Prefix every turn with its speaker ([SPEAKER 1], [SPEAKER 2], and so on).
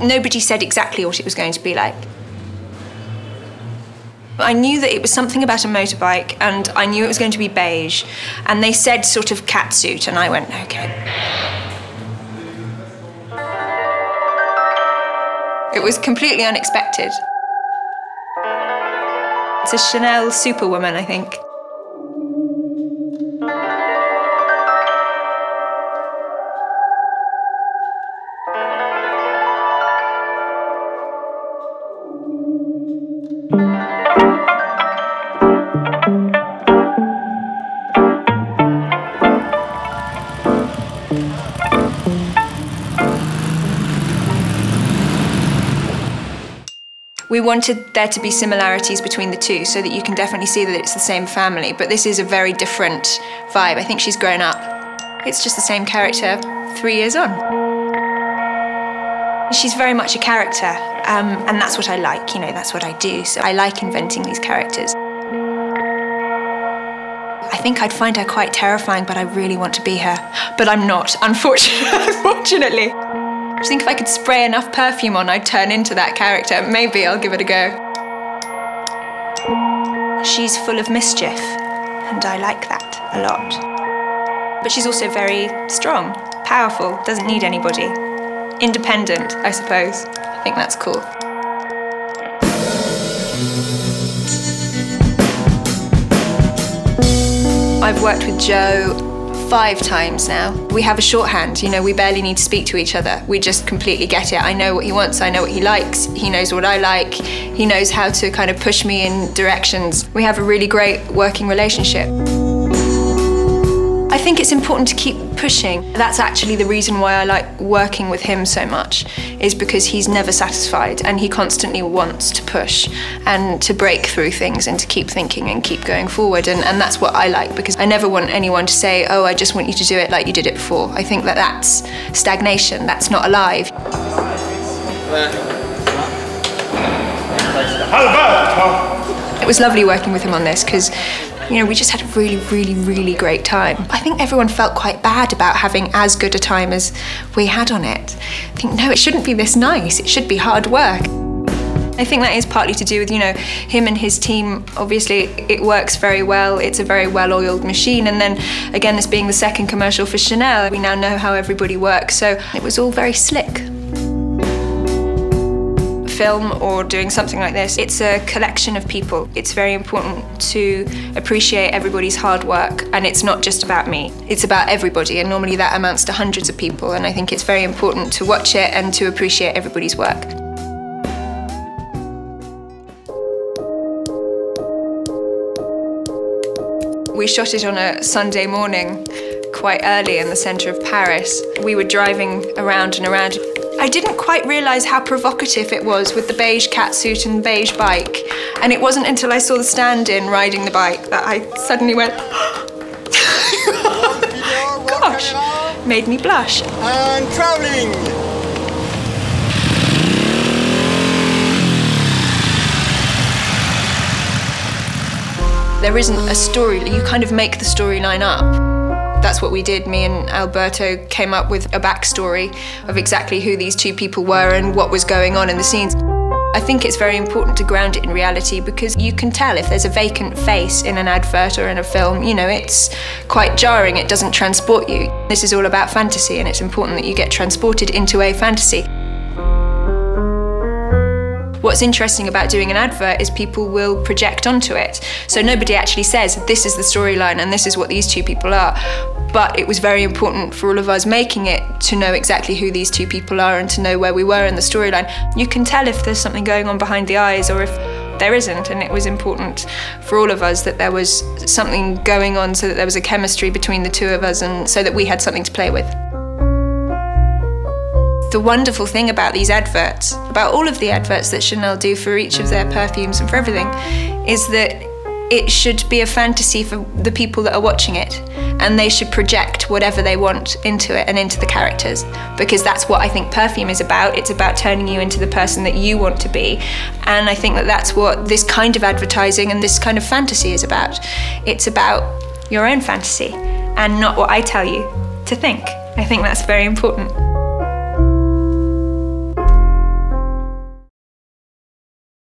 [SPEAKER 1] Nobody said exactly what it was going to be like. I knew that it was something about a motorbike, and I knew it was going to be beige, and they said sort of catsuit, and I went, okay. It was completely unexpected. It's a Chanel superwoman, I think. We wanted there to be similarities between the two so that you can definitely see that it's the same family, but this is a very different vibe. I think she's grown up. It's just the same character 3 years on. She's very much a character, and that's what I like, you know, that's what I do. So I like inventing these characters. I think I'd find her quite terrifying, but I really want to be her. But I'm not, unfortunately. I think if I could spray enough perfume on, I'd turn into that character. Maybe I'll give it a go. She's full of mischief, and I like that a lot. But she's also very strong, powerful, doesn't need anybody. Independent, I suppose. I think that's cool. I've worked with Joe 5 times now. We have a shorthand, you know, we barely need to speak to each other. We just completely get it. I know what he wants, I know what he likes, he knows what I like, he knows how to kind of push me in directions. We have a really great working relationship. I think it's important to keep pushing. That's actually the reason why I like working with him so much, is because he's never satisfied and he constantly wants to push and to break through things and to keep thinking and keep going forward. And that's what I like, because I never want anyone to say, oh, I just want you to do it like you did it before. I think that that's stagnation, that's not alive. It was lovely working with him on this because, you know, we just had a really great time. I think everyone felt quite bad about having as good a time as we had on it. I think, no, it shouldn't be this nice, it should be hard work. I think that is partly to do with, you know, him and his team. Obviously, it works very well, it's a very well-oiled machine, and then, again, this being the second commercial for Chanel, we now know how everybody works, so it was all very slick. Film or doing something like this, it's a collection of people. It's very important to appreciate everybody's hard work, and it's not just about me, it's about everybody, and normally that amounts to hundreds of people, and I think it's very important to watch it and to appreciate everybody's work. We shot it on a Sunday morning, quite early in the centre of Paris. We were driving around and around. I didn't quite realise how provocative it was with the beige catsuit and beige bike. And it wasn't until I saw the stand-in riding the bike that I suddenly went, gosh, made me blush.
[SPEAKER 2] And travelling.
[SPEAKER 1] There isn't a story, you kind of make the storyline up. That's what we did. Me and Alberto came up with a backstory of exactly who these two people were and what was going on in the scenes. I think it's very important to ground it in reality, because you can tell if there's a vacant face in an advert or in a film, you know, it's quite jarring, it doesn't transport you. This is all about fantasy, and it's important that you get transported into a fantasy. What's interesting about doing an advert is people will project onto it. So nobody actually says, this is the storyline and this is what these two people are. But it was very important for all of us making it to know exactly who these two people are and to know where we were in the storyline. You can tell if there's something going on behind the eyes or if there isn't, and it was important for all of us that there was something going on, so that there was a chemistry between the two of us and so that we had something to play with. The wonderful thing about these adverts, about all of the adverts that Chanel do for each of their perfumes and for everything, is that it should be a fantasy for the people that are watching it, and they should project whatever they want into it and into the characters, because that's what I think perfume is about. It's about turning you into the person that you want to be, and I think that that's what this kind of advertising and this kind of fantasy is about. It's about your own fantasy and not what I tell you to think. I think that's very important.